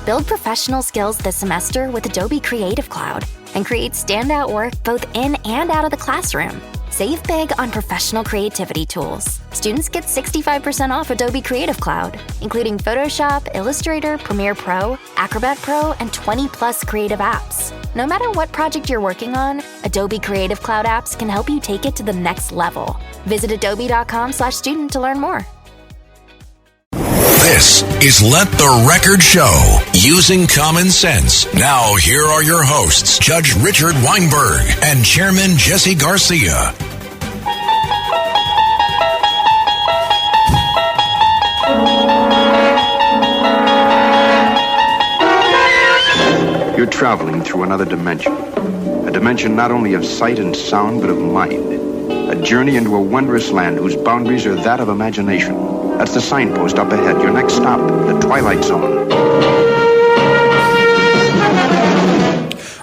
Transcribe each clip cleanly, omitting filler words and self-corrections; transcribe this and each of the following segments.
Build professional skills this semester with Adobe Creative Cloud and create standout work both in and out of the classroom. Save big on professional creativity tools. Students get 65% off Adobe Creative Cloud, including Photoshop, Illustrator, Premiere Pro, Acrobat Pro, and 20+ creative apps. No matter what project you're working on, Adobe Creative Cloud apps can help you take it to the next level. Visit adobe.com/student to learn more. This is Let the Record Show, using common sense. Now, here are your hosts, Judge Richard Weinberg and Chairman Jesse Garcia. You're traveling through another dimension. A dimension not only of sight and sound, but of mind. A journey into a wondrous land whose boundaries are that of imagination. That's the signpost up ahead. Your next stop, the Twilight Zone.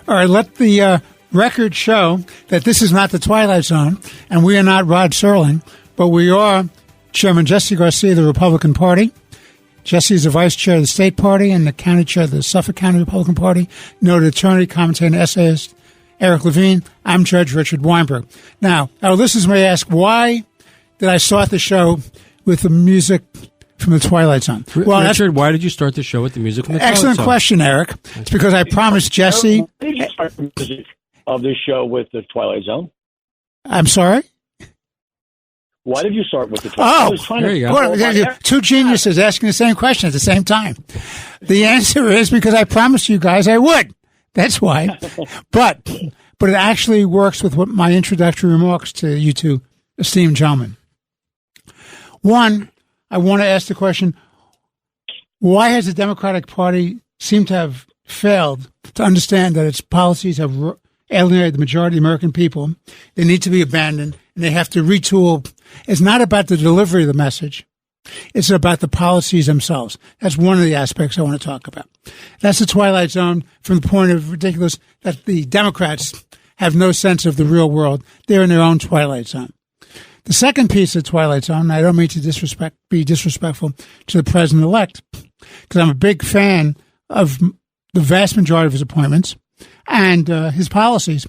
All right, let the record show that this is not the Twilight Zone, and we are not Rod Serling, but we are Chairman Jesse Garcia of the Republican Party. Jesse is the vice chair of the state party and the county chair of the Suffolk County Republican Party. Noted attorney, commentator, and essayist Eric Levine. I'm Judge Richard Weinberg. Now, our listeners may ask, why did I start the show with the music from the Twilight Zone? Well, Richard, why did you start the show with the music from the Twilight Zone? Excellent question, Eric. It's because I promised Jesse. Why did you start the music of this show with the Twilight Zone? I'm sorry? Why did you start with the Twilight Zone? There you go. Two geniuses asking the same question at the same time. The answer is because I promised you guys I would. That's why. But it actually works with what my introductory remarks to you two esteemed gentlemen. One, I want to ask the question, why has the Democratic Party seemed to have failed to understand that its policies have alienated the majority of the American people? They need to be abandoned, and they have to retool. It's not about the delivery of the message. It's about the policies themselves. That's one of the aspects I want to talk about. That's the Twilight Zone from the point of ridiculous that the Democrats have no sense of the real world. They're in their own Twilight Zone. The second piece of Twilight Zone, and I don't mean to be disrespectful to the president-elect, because I'm a big fan of the vast majority of his appointments and his policies.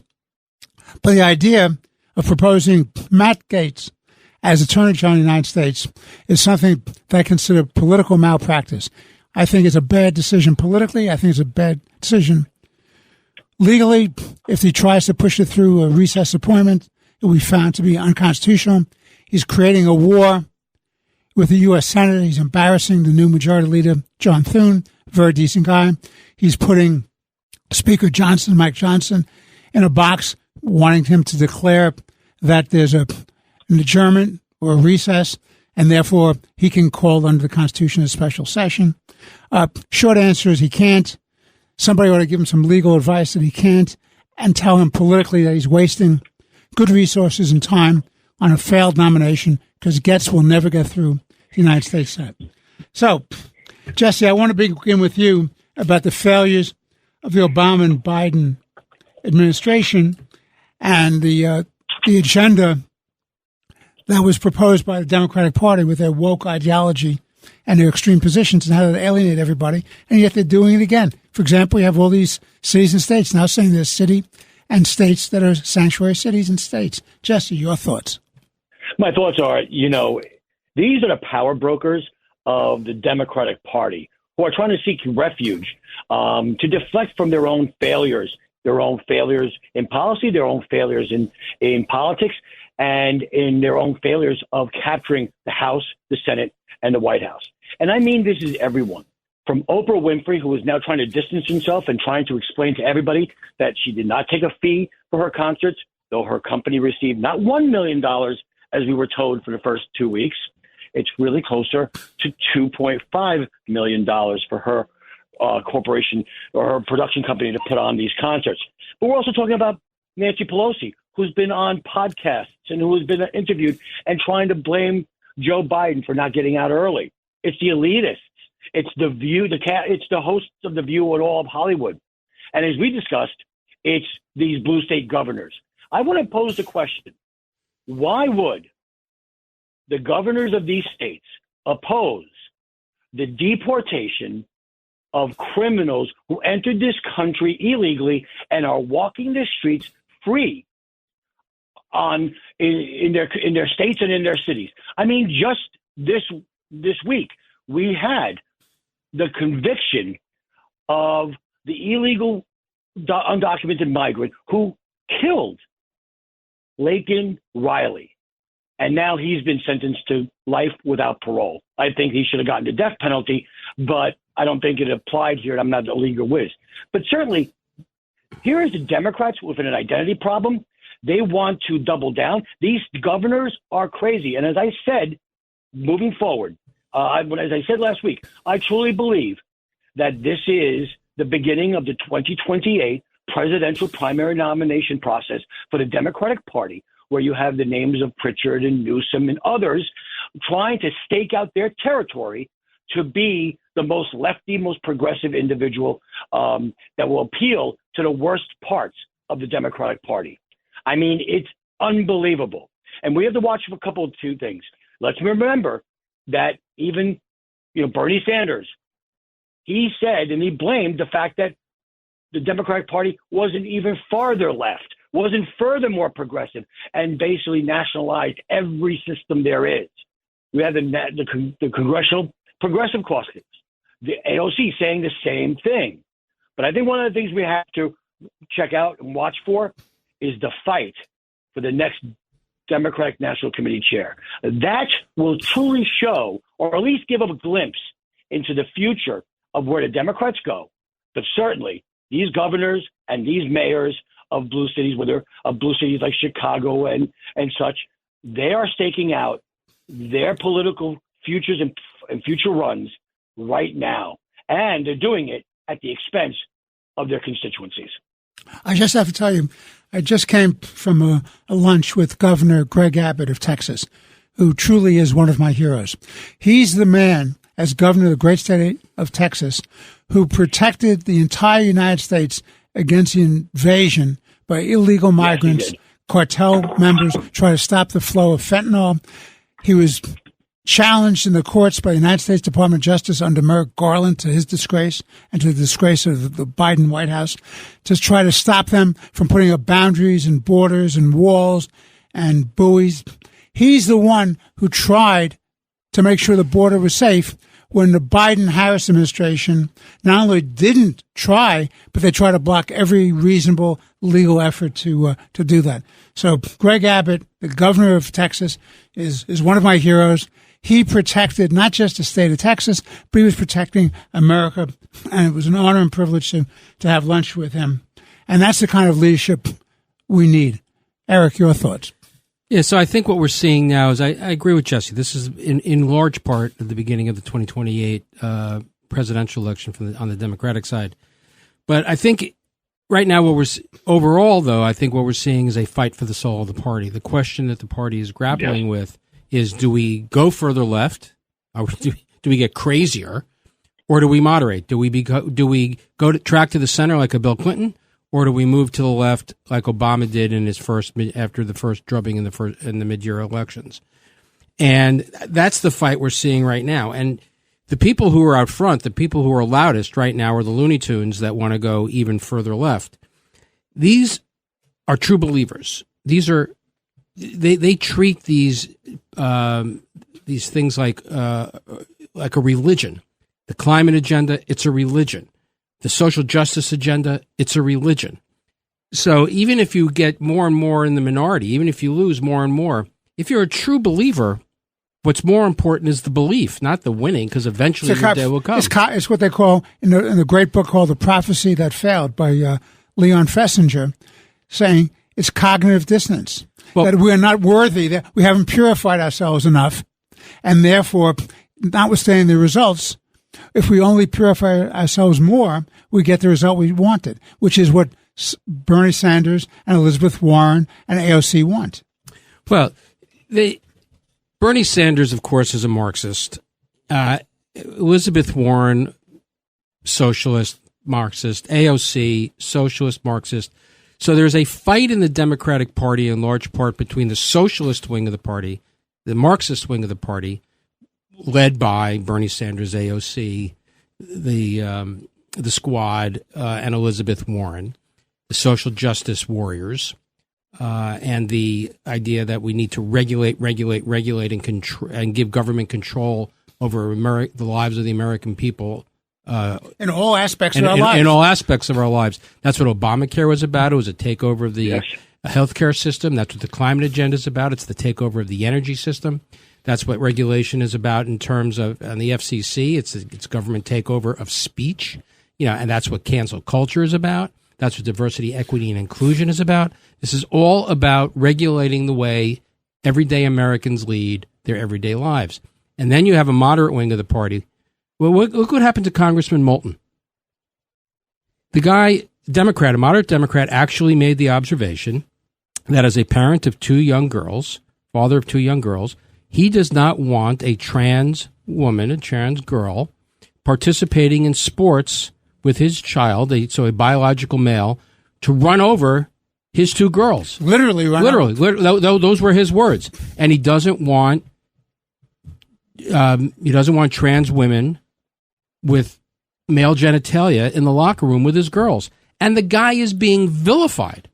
But the idea of proposing Matt Gaetz as Attorney General of the United States is something that I consider political malpractice. I think it's a bad decision politically. I think it's a bad decision legally. If he tries to push it through a recess appointment, it will be found to be unconstitutional. He's creating a war with the U.S. Senate. He's embarrassing the new majority leader, John Thune, a very decent guy. He's putting Speaker Mike Johnson, in a box, wanting him to declare that there's an adjournment or a recess, and therefore he can call under the Constitution a special session. Short answer is he can't. Somebody ought to give him some legal advice that he can't, and tell him politically that he's wasting good resources and time on a failed nomination, because Gaetz will never get through the United States Senate. So, Jesse, I want to begin with you about the failures of the Obama and Biden administration and the agenda that was proposed by the Democratic Party with their woke ideology and their extreme positions and how to alienate everybody, and yet they're doing it again. For example, we have all these cities and states now saying there's city and states that are sanctuary cities and states. Jesse, your thoughts? My thoughts are, these are the power brokers of the Democratic Party who are trying to seek refuge to deflect from their own failures in policy, their own failures in politics, and in their own failures of capturing the House, the Senate, and the White House. And I mean, this is everyone. From Oprah Winfrey, who is now trying to distance herself and trying to explain to everybody that she did not take a fee for her concerts, though her company received not $1 million, as we were told for the first 2 weeks. It's really closer to $2.5 million for her corporation or her production company to put on these concerts. But we're also talking about Nancy Pelosi, who's been on podcasts and who has been interviewed and trying to blame Joe Biden for not getting out early. It's the elitists. It's the View, it's the hosts of the View and all of Hollywood. And as we discussed, it's these blue state governors. I want to pose the question, why would the governors of these states oppose the deportation of criminals who entered this country illegally and are walking the streets free in their states and in their cities. I mean, just this week we had the conviction of the illegal undocumented migrant who killed Laken Riley. And now he's been sentenced to life without parole. I think he should have gotten the death penalty, but I don't think it applied here. I'm not a legal whiz. But certainly, here is the Democrats with an identity problem. They want to double down. These governors are crazy. And as I said, moving forward, as I said last week, I truly believe that this is the beginning of the 2028 presidential primary nomination process for the Democratic Party, where you have the names of Pritchard and Newsom and others trying to stake out their territory to be the most lefty, most progressive individual that will appeal to the worst parts of the Democratic Party. I mean, it's unbelievable. And we have to watch for a couple of two things. Let's remember that even, Bernie Sanders, he said and he blamed the fact that the Democratic Party wasn't even farther left, wasn't furthermore progressive, and basically nationalized every system there is. We have the Congressional Progressive Caucus, the AOC saying the same thing. But I think one of the things we have to check out and watch for is the fight for the next Democratic National Committee chair. That will truly show, or at least give a glimpse into the future of where the Democrats go. But certainly, these governors and these mayors of blue cities, of blue cities like Chicago and such, they are staking out their political futures and future runs right now. And they're doing it at the expense of their constituencies. I just have to tell you, I just came from a lunch with Governor Greg Abbott of Texas, who truly is one of my heroes. He's the man, as governor of the great state of Texas, who protected the entire United States against the invasion by illegal migrants, cartel members, try to stop the flow of fentanyl. He was challenged in the courts by the United States Department of Justice under Merrick Garland, to his disgrace and to the disgrace of the Biden White House, to try to stop them from putting up boundaries and borders and walls and buoys. He's the one who tried to make sure the border was safe when the Biden-Harris administration not only didn't try, but they tried to block every reasonable legal effort to do that. So Greg Abbott, the governor of Texas, is one of my heroes. He protected not just the state of Texas, but he was protecting America. And it was an honor and privilege to have lunch with him. And that's the kind of leadership we need. Eric, your thoughts? Yeah, so I think what we're seeing now is I agree with Jesse. This is in large part at the beginning of the 2028 presidential election on the Democratic side. But I think right now overall, though, I think what we're seeing is a fight for the soul of the party. The question that the party is grappling with is, do we go further left? Or do we get crazier? Or do we moderate? Do we go to track to the center like a Bill Clinton? Or do we move to the left like Obama did after the first drubbing in the mid-year elections? And that's the fight we're seeing right now. And the people who are out front, the people who are loudest right now, are the Looney Tunes that want to go even further left. These are true believers. They treat these things like a religion. The climate agenda, it's a religion. The social justice agenda, it's a religion. So even if you get more and more in the minority, even if you lose more and more, if you're a true believer, what's more important is the belief, not the winning, because eventually your day will come. It's what they call, in the great book called The Prophecy That Failed by Leon Fessinger, saying it's cognitive dissonance, that we are not worthy, that we haven't purified ourselves enough, and therefore, notwithstanding the results, if we only purify ourselves more, we get the result we wanted, which is what Bernie Sanders and Elizabeth Warren and AOC want. Well, Bernie Sanders, of course, is a Marxist. Elizabeth Warren, socialist, Marxist. AOC, socialist, Marxist. So there's a fight in the Democratic Party in large part between the socialist wing of the party, the Marxist wing of the party, led by Bernie Sanders, AOC, the Squad and Elizabeth Warren, the social justice warriors, and the idea that we need to regulate, and give government control over the lives of the American people. In all aspects of our lives. In all aspects of our lives. That's what Obamacare was about. It was a takeover of the healthcare system. That's what the climate agenda is about. It's the takeover of the energy system. That's what regulation is about in terms of on the FCC. It's government takeover of speech. And that's what cancel culture is about. That's what diversity, equity, and inclusion is about. This is all about regulating the way everyday Americans lead their everyday lives. And then you have a moderate wing of the party. Well, look what happened to Congressman Moulton. The guy, Democrat, a moderate Democrat, actually made the observation that as a parent of two young girls, father of two young girls, he does not want a trans woman, a trans girl, participating in sports with his child, so a biological male, to run over his two girls. Literally run over. Those were his words. And he doesn't want trans women with male genitalia in the locker room with his girls. And the guy is being vilified.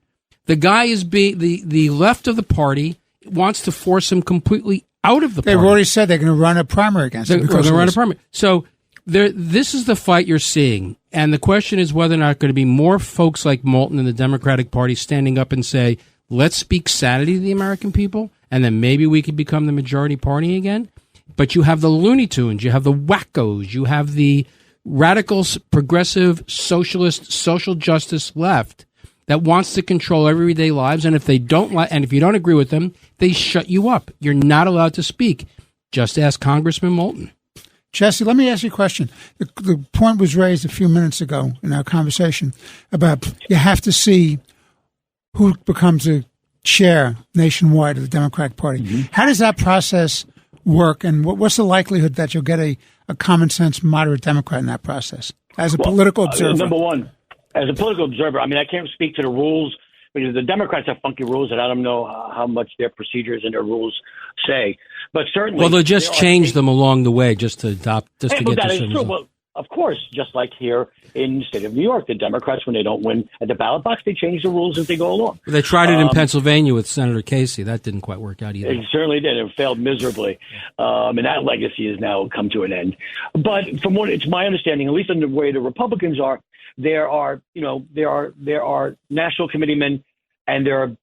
The guy is being, the left of the party wants to force him completely out of the party. They've already said they're going to run a primary against him. They're going to run a primary. So this is the fight you're seeing. And the question is whether or not going to be more folks like Moulton in the Democratic Party standing up and say, let's speak sanity to the American people, and then maybe we could become the majority party again. But you have the Looney Tunes, you have the wackos, you have the radical, progressive, socialist, social justice left that wants to control everyday lives. And if they don't and if you don't agree with them, they shut you up. You're not allowed to speak. Just ask Congressman Moulton. Jesse, let me ask you a question. The point was raised a few minutes ago in our conversation about you have to see who becomes a chair nationwide of the Democratic Party. Mm-hmm. How does that process work, and what's the likelihood that you'll get a common sense moderate Democrat in that process as a political observer? Number one, as a political observer, I mean, I can't speak to the rules because the Democrats have funky rules, and I don't know how much their procedures and their rules say. But certainly, well, they'll just change them along the way, just to get that to is true. Well, of course, just like here in the state of New York, the Democrats, when they don't win at the ballot box, they change the rules as they go along. They tried it in Pennsylvania with Senator Casey. That didn't quite work out either. It certainly did. It failed miserably, and that legacy has now come to an end. But from what it's my understanding, at least in the way the Republicans are, there are national committeemen and there are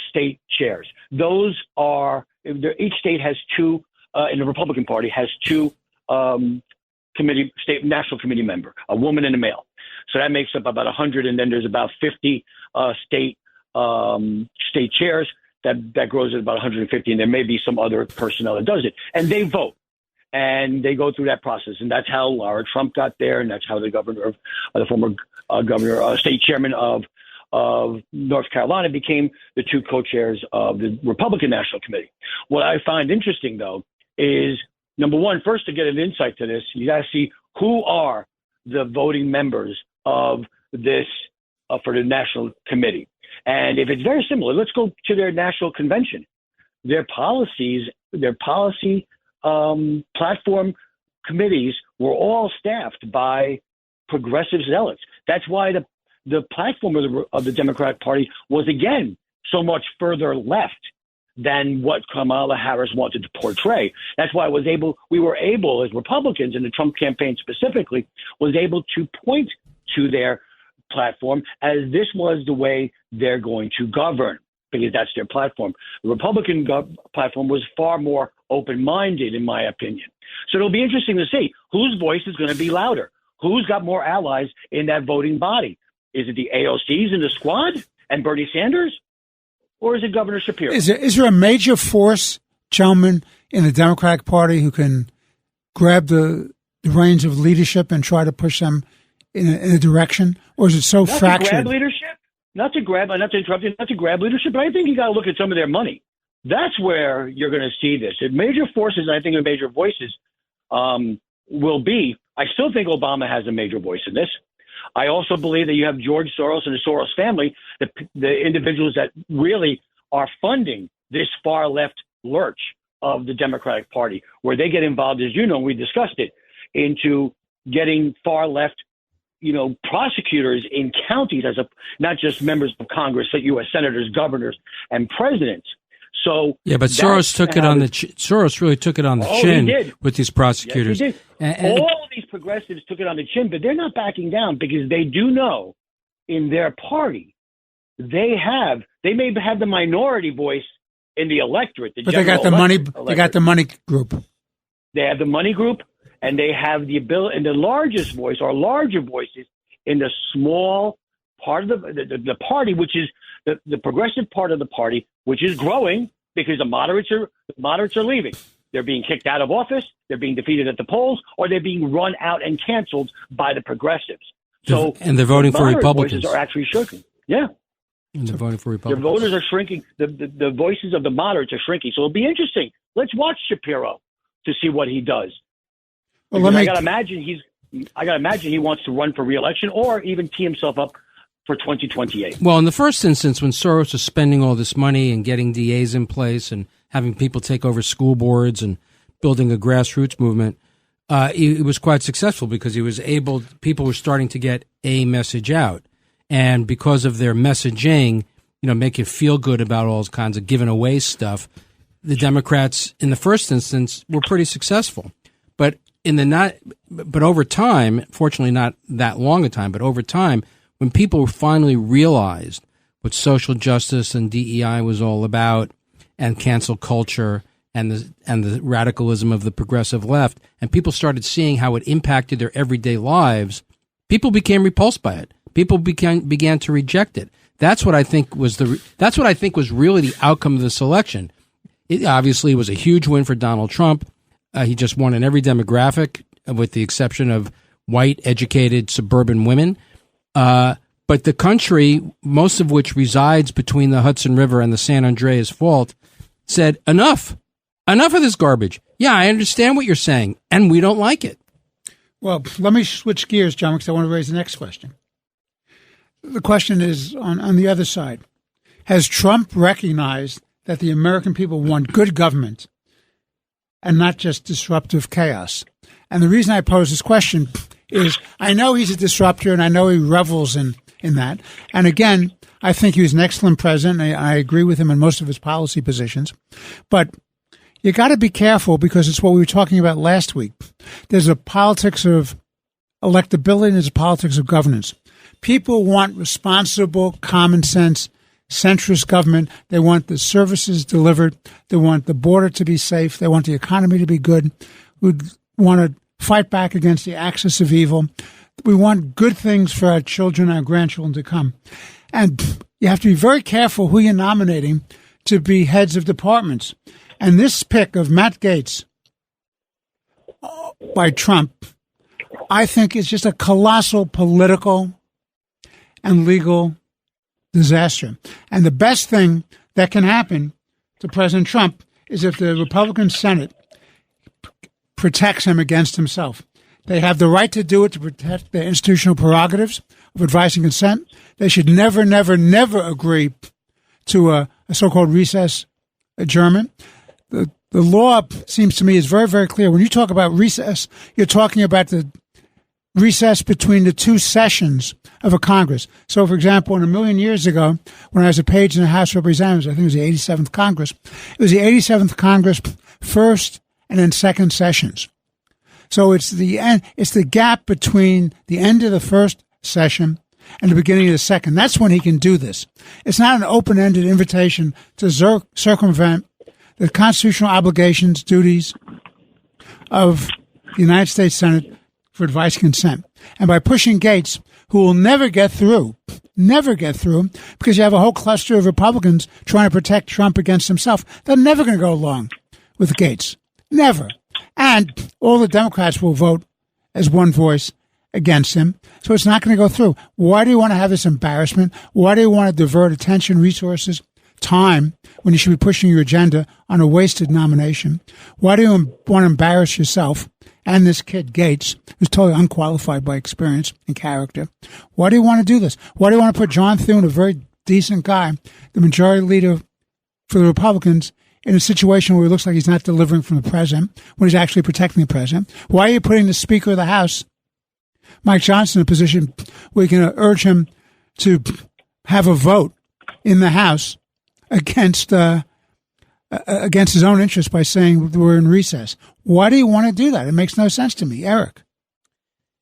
state chairs. Those are each state has two. In the Republican Party has two. National committee member, a woman and a male. So that makes up about 100, and then there's about 50 state chairs. That grows at about 150, and there may be some other personnel that does it. And they vote, and they go through that process. And that's how Laura Trump got there, and that's how the former state chairman of North Carolina became the two co-chairs of the Republican National Committee. What I find interesting, though, is number one, first to get an insight to this, you got to see who are the voting members of this for the National Committee. And if it's very similar, let's go to their national convention. Their policy platform committees were all staffed by progressive zealots. That's why the platform of the Democratic Party was, again, so much further left than what Kamala Harris wanted to portray. That's why we were able, as Republicans in the Trump campaign specifically, was able to point to their platform as this was the way they're going to govern, because that's their platform. The Republican platform was far more open-minded, in my opinion. So it'll be interesting to see whose voice is going to be louder, who's got more allies in that voting body. Is it the AOCs in the Squad and Bernie Sanders? Or is it Governor Shapiro? Is there a major force, gentlemen, in the Democratic Party who can grab the reins of leadership and try to push them in a direction? Or is it so fractured? To grab leadership? Not to grab leadership, but I think you got to look at some of their money. That's where you're going to see this. Major forces, and I think the major voices will be, I still think Obama has a major voice in this. I also believe that you have George Soros and the Soros family, the individuals that really are funding this far left lurch of the Democratic Party, where they get involved, as you know, we discussed it, into getting far left, prosecutors in counties not just members of Congress, but U.S. senators, governors, and presidents. So yeah, but Soros took it on the Soros really took it on the chin with these prosecutors. Yes, he did. And all of these progressives took it on the chin, but they're not backing down because they do know in their party they may have the minority voice in the electorate. But they got the money. They got the money group. They have the money group, and they have the ability, and the largest voice or larger voices in the small part of the party, which is the progressive part of the party, which is growing because the moderates are leaving. They're being kicked out of office, they're being defeated at the polls, or they're being run out and canceled by the progressives. So and they're voting for Republicans. Voices are actually shrinking. Yeah. And they're voting for Republicans. Their voters are shrinking. The voices of the moderates are shrinking. So it'll be interesting. Let's watch Shapiro to see what he does. Well, I got to imagine he wants to run for re-election or even tee himself up for 2028. Well, in the first instance, when Soros was spending all this money and getting DAs in place and having people take over school boards and building a grassroots movement, he was quite successful because people were starting to get a message out. And because of their messaging, make you feel good about all kinds of giving away stuff, the Democrats in the first instance were pretty successful. But over time, fortunately not that long a time, but over time, when people finally realized what social justice and DEI was all about, and cancel culture and the radicalism of the progressive left, and people started seeing how it impacted their everyday lives, people became repulsed by it. People began to reject it. That's what I think was really the outcome of this election. It obviously was a huge win for Donald Trump. He just won in every demographic, with the exception of white, educated, suburban women. But the country, most of which resides between the Hudson River and the San Andreas Fault, said, enough of this garbage. Yeah, I understand what you're saying, and we don't like it. Well, let me switch gears, John, because I want to raise the next question. The question is on the other side. Has Trump recognized that the American people want good government and not just disruptive chaos? And the reason I pose this question is I know he's a disruptor and I know he revels in that. And again, I think he was an excellent president. I agree with him in most of his policy positions. But you got to be careful because it's what we were talking about last week. There's a politics of electability and there's a politics of governance. People want responsible, common sense, centrist government. They want the services delivered. They want the border to be safe. They want the economy to be good. We want to fight back against the axis of evil. We want good things for our children, our grandchildren to come. And you have to be very careful who you're nominating to be heads of departments. And this pick of Matt Gaetz by Trump, I think is just a colossal political and legal disaster. And the best thing that can happen to President Trump is if the Republican Senate protects him against himself. They have the right to do it to protect their institutional prerogatives of advice and consent. They should never, never, never agree to a so-called recess adjournment. The law seems to me is very, very clear. When you talk about recess, you're talking about the recess between the two sessions of a Congress. So, for example, a million years ago, when I was a page in the House of Representatives, I think it was the 87th Congress, it was the 87th Congress first and then second sessions. So it's the gap between the end of the first session and the beginning of the second. That's when he can do this. It's not an open-ended invitation to circumvent the constitutional obligations, duties of the United States Senate for advice and consent. And by pushing Gaetz, who will never get through, because you have a whole cluster of Republicans trying to protect Trump against himself. They're never going to go along with Gaetz. Never. And all the Democrats will vote as one voice against him. So it's not going to go through. Why do you want to have this embarrassment? Why do you want to divert attention, resources, time, when you should be pushing your agenda on a wasted nomination? Why do you want to embarrass yourself and this kid, Gaetz, who's totally unqualified by experience and character? Why do you want to do this? Why do you want to put John Thune, a very decent guy, the majority leader for the Republicans, in a situation where it looks like he's not delivering from the president when he's actually protecting the president? Why are you putting the Speaker of the House Mike Johnson in a position where he can urge him to have a vote in the House against his own interest by saying we're in recess. Why do you want to do that? It makes no sense to me. Eric.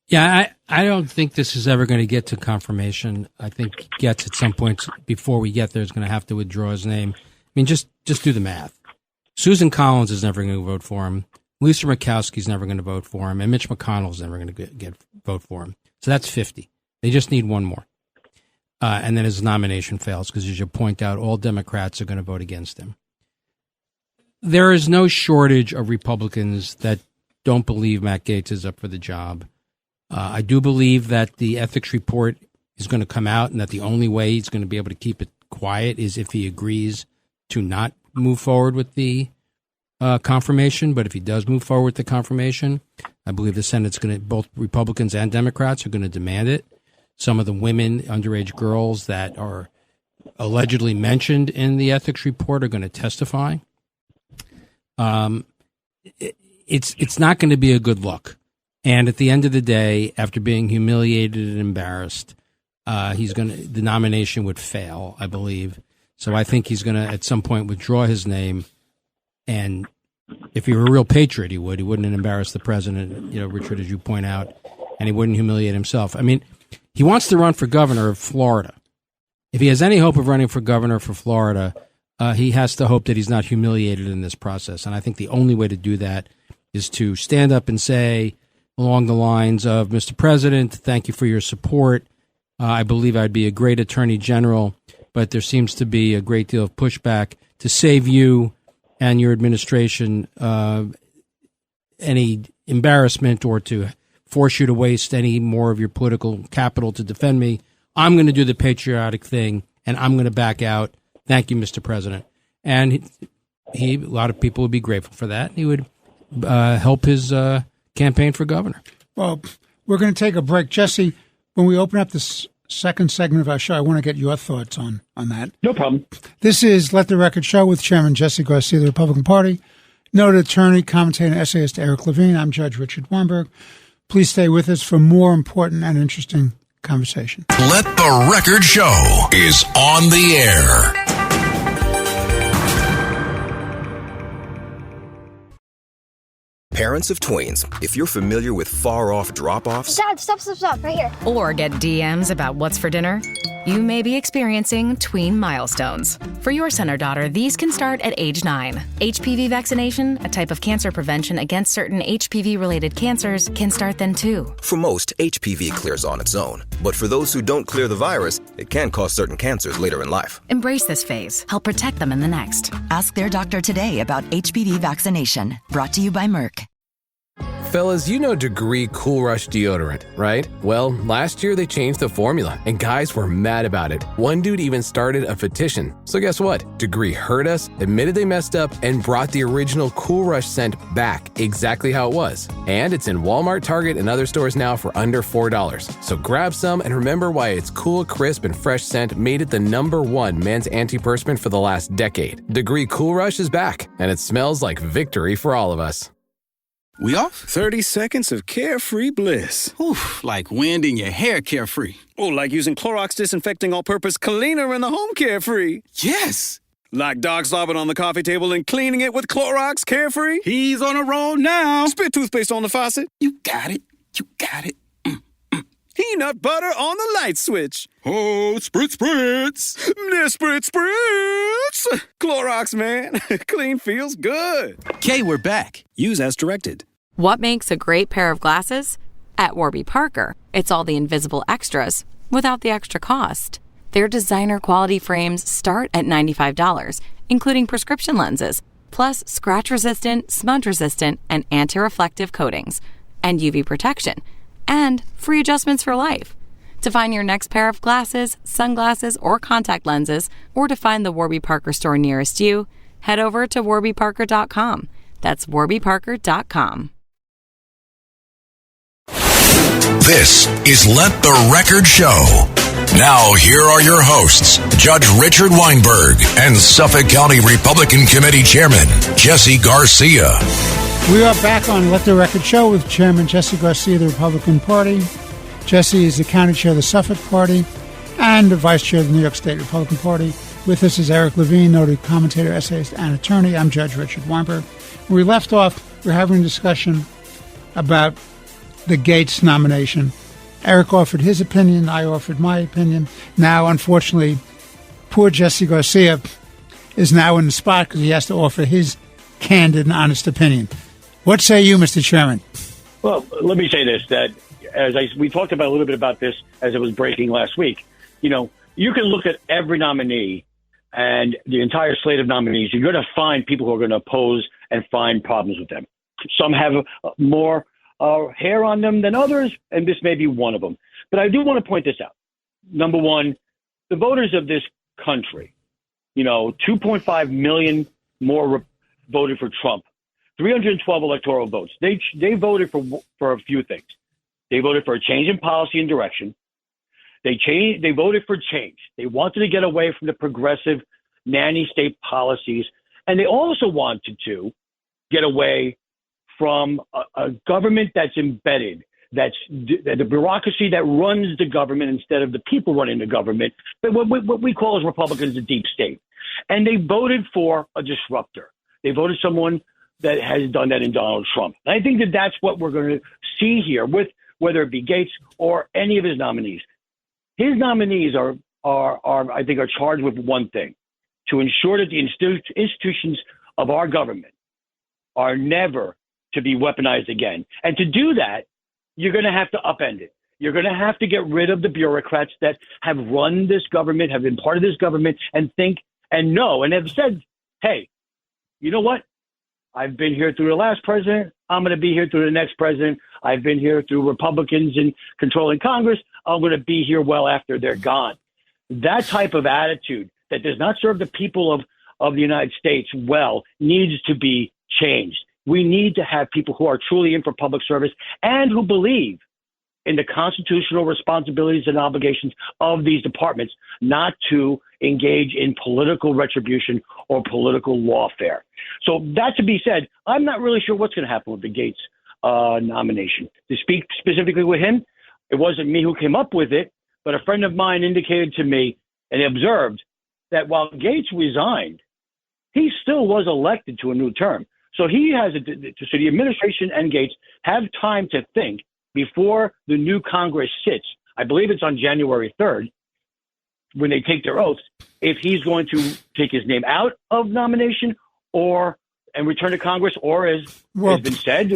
Yeah, I don't think this is ever going to get to confirmation. I think Getz at some point before we get there is going to have to withdraw his name. I mean, just do the math. Susan Collins is never going to vote for him. Lisa Murkowski's never going to vote for him, and Mitch McConnell's never going to vote for him. So that's 50. They just need one more. And then his nomination fails because, as you point out, all Democrats are going to vote against him. There is no shortage of Republicans that don't believe Matt Gaetz is up for the job. I do believe that the ethics report is going to come out and that the only way he's going to be able to keep it quiet is if he agrees to not move forward with the confirmation. But if he does move forward with the confirmation, I believe the Senate's going to, both Republicans and Democrats are going to demand it. Some of the women, underage girls that are allegedly mentioned in the ethics report are going to testify. It's not going to be a good look. And at the end of the day, after being humiliated and embarrassed, the nomination would fail, I believe. So I think he's going to, at some point, withdraw his name. And if he were a real patriot, he wouldn't embarrass the president, Richard, as you point out, and he wouldn't humiliate himself. I mean, he wants to run for governor of Florida. If he has any hope of running for governor for Florida, he has to hope that he's not humiliated in this process. And I think the only way to do that is to stand up and say, along the lines of, Mr. President, thank you for your support. I believe I'd be a great attorney general, but there seems to be a great deal of pushback to save you and your administration any embarrassment or to force you to waste any more of your political capital to defend me. I'm going to do the patriotic thing, and I'm going to back out. Thank you, Mr. President. And a lot of people would be grateful for that. He would help his campaign for governor. Well, we're going to take a break. Jesse, when we open up this second segment of our show, I want to get your thoughts on that. No problem. This is Let the Record Show with Chairman Jesse Garcia of the Republican Party, noted attorney, commentator, and essayist Eric Levine. I'm Judge Richard Weinberg. Please stay with us for more important and interesting conversation. Let the Record Show is on the air. Parents of tweens, if you're familiar with far-off drop-offs... Dad, stop, right here. Or get DMs about what's for dinner, you may be experiencing tween milestones. For your son or daughter, these can start at age 9. HPV vaccination, a type of cancer prevention against certain HPV-related cancers, can start then too. For most, HPV clears on its own. But for those who don't clear the virus, it can cause certain cancers later in life. Embrace this phase. Help protect them in the next. Ask their doctor today about HPV vaccination. Brought to you by Merck. Fellas, you know Degree Cool Rush deodorant, right? Well, last year they changed the formula, and guys were mad about it. One dude even started a petition. So guess what? Degree heard us, admitted they messed up, and brought the original Cool Rush scent back exactly how it was. And it's in Walmart, Target, and other stores now for under $4. So grab some and remember why its cool, crisp, and fresh scent made it the #1 men's antiperspirant for the last decade. Degree Cool Rush is back, and it smells like victory for all of us. We off? 30 seconds of carefree bliss. Oof, like wind in your hair carefree. Oh, like using Clorox Disinfecting All-Purpose Cleaner in the home carefree. Yes. Like dog slobbing on the coffee table and cleaning it with Clorox Carefree. He's on a roll now. Spit toothpaste on the faucet. You got it. You got it. Peanut butter on the light switch. Oh, spritz. Spritz. Clorox, man. Clean feels good. Okay, we're back. Use as directed. What makes a great pair of glasses? At Warby Parker, it's all the invisible extras without the extra cost. Their designer quality frames start at $95, including prescription lenses, plus scratch-resistant, smudge-resistant, and anti-reflective coatings, and UV protection, and free adjustments for life. To find your next pair of glasses, sunglasses, or contact lenses, or to find the Warby Parker store nearest you, head over to warbyparker.com. That's warbyparker.com. This is Let the Record Show. Now, here are your hosts, Judge Richard Weinberg and Suffolk County Republican Committee Chairman Jesse Garcia. We are back on Let the Record Show with Chairman Jesse Garcia of the Republican Party. Jesse is the county chair of the Suffolk Party and the vice chair of the New York State Republican Party. With us is Eric Levine, noted commentator, essayist, and attorney. I'm Judge Richard Weinberg. When we left off, we're having a discussion about the Gates nomination. Eric offered his opinion. I offered my opinion. Now, unfortunately, poor Jesse Garcia is now in the spot because he has to offer his candid and honest opinion. What say you, Mr. Chairman? Well, let me say this, that we talked about a little bit about this as it was breaking last week. You know, you can look at every nominee and the entire slate of nominees. You're going to find people who are going to oppose and find problems with them. Some have more hair on them than others, and this may be one of them. But I do want to point this out. Number one, the voters of this country, 2.5 million more voted for Trump, 312 electoral votes. They voted for a few things. They voted for a change in policy and direction. They voted for change. They wanted to get away from the progressive nanny state policies, and they also wanted to get away from a government that's embedded, that's the bureaucracy that runs the government instead of the people running the government, but what we call as Republicans the deep state. And they voted for a disruptor. They voted someone that has done that in Donald Trump. And I think that that's what we're going to see here with whether it be Gates or any of his nominees. His nominees are I think charged with one thing: to ensure that the institutions of our government are never to be weaponized again. And to do that, you're going to have to upend it. You're going to have to get rid of the bureaucrats that have run this government, have been part of this government, and think and know and have said, hey, you know what? I've been here through the last president. I'm going to be here through the next president. I've been here through Republicans in controlling Congress. I'm going to be here well after they're gone. That type of attitude that does not serve the people of the United States well needs to be changed. We need to have people who are truly in for public service and who believe in the constitutional responsibilities and obligations of these departments, not to engage in political retribution or political lawfare. So that to be said, I'm not really sure what's going to happen with the Gates nomination. To speak specifically with him, it wasn't me who came up with it, but a friend of mine indicated to me and observed that while Gates resigned, he still was elected to a new term. So he has so the administration and Gates have time to think before the new Congress sits. I believe it's on January 3rd when they take their oaths, if he's going to take his name out of nomination and return to Congress, or as has been said,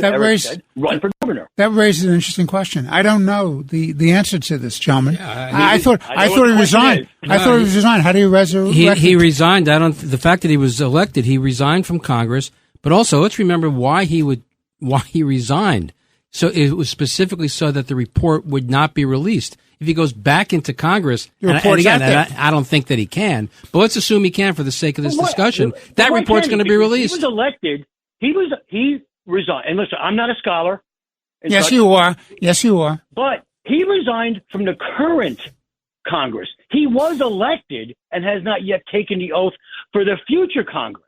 run for governor. That raises an interesting question. I don't know the answer to this, gentlemen. Yeah, I thought he resigned. I thought he resigned. How do you resurrect? He resigned. The fact that he was elected, he resigned from Congress. But also, let's remember why he resigned. So it was specifically so that the report would not be released. If he goes back into Congress, and again, I don't think that he can, but let's assume he can for the sake of this discussion, that report's going to be released. He was elected. He resigned. And listen, I'm not a scholar. Yes, you are. Yes, you are. But he resigned from the current Congress. He was elected and has not yet taken the oath for the future Congress.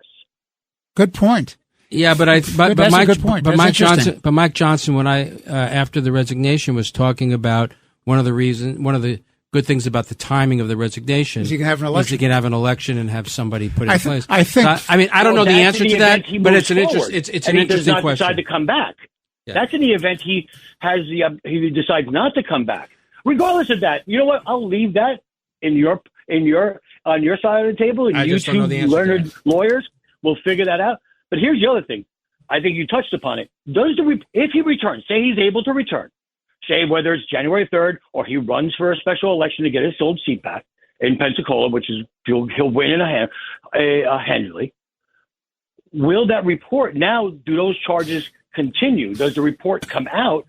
Good point. Yeah, but Mike Johnson, when after the resignation, was talking about one of the good things about the timing of the resignation is you can have an election, and have somebody put in place. I think. I don't know the answer to that, but it's an interesting question. He does not decide to come back. Yeah. That's in the event he decides not to come back. Regardless of that, you know what? I'll leave that on your side of the table, and you two learned lawyers will figure that out. But here's the other thing. I think you touched upon it. If he returns, say he's able to return, say whether it's January 3rd or he runs for a special election to get his old seat back in Pensacola, which is he'll win in handily. Will that report now? Do those charges continue? Does the report come out?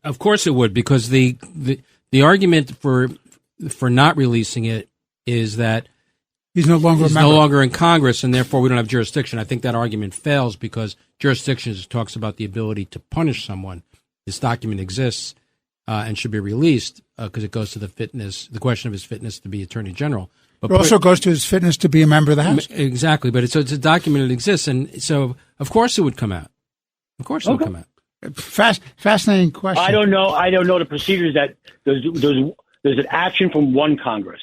Of course it would, because the argument for not releasing it is that he's no longer in Congress, and therefore we don't have jurisdiction. I think that argument fails because jurisdiction talks about the ability to punish someone. This document exists and should be released because it goes to the question of his fitness to be Attorney General. But it also goes to his fitness to be a member of the House. Exactly, but it's a document that exists, and so of course it would come out. Of course it would come out. Fascinating question. I don't know the procedures that there's an action from one Congress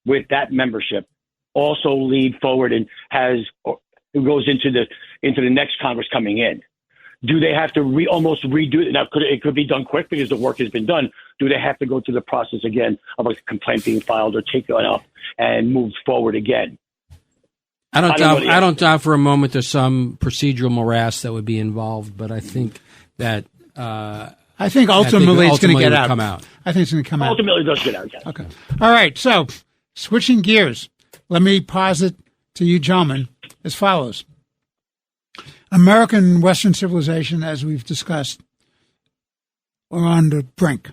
with that membership also lead forward and it goes into the next Congress coming in. Do they have to almost redo it? Now, it could be done quick because the work has been done. Do they have to go through the process again of a complaint being filed or taken up and moved forward again? I don't doubt for a moment there's some procedural morass that would be involved, but I think that ultimately it's going to get out. Come out. I think it's going to come out. Ultimately, it does get out. Yes. Okay. All right. So, switching gears, let me posit to you, gentlemen, as follows. American Western civilization, as we've discussed, are on the brink,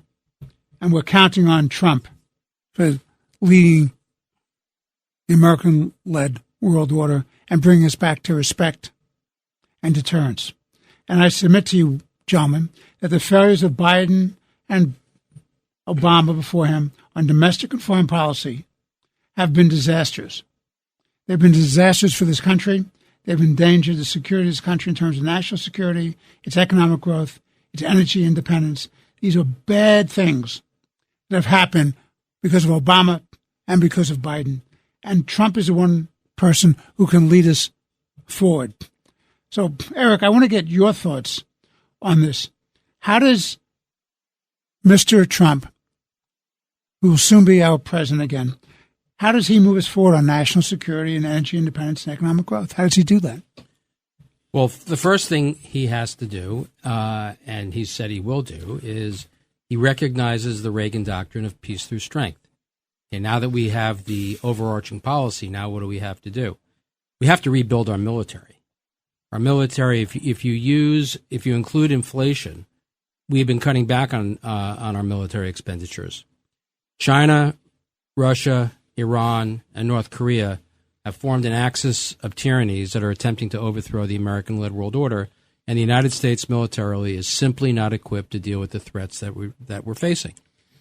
and we're counting on Trump for leading the American-led world order and bringing us back to respect and deterrence. And I submit to you, gentlemen, that the failures of Biden and Obama before him on domestic and foreign policy have been disastrous. They've been disastrous for this country. They've endangered the security of this country in terms of national security, its economic growth, its energy independence. These are bad things that have happened because of Obama and because of Biden. And Trump is the one person who can lead us forward. So, Eric, I want to get your thoughts on this. How does Mr. Trump, who will soon be our president again, how does he move us forward on national security and energy independence and economic growth? How does he do that? Well, the first thing he has to do, and he said he will do, is he recognizes the Reagan doctrine of peace through strength. And now that we have the overarching policy, now what do we have to do? We have to rebuild our military. Our military, if you include inflation, we've been cutting back on our military expenditures. China, Russia, Iran, and North Korea have formed an axis of tyrannies that are attempting to overthrow the American-led world order, and the United States militarily is simply not equipped to deal with the threats that we're facing.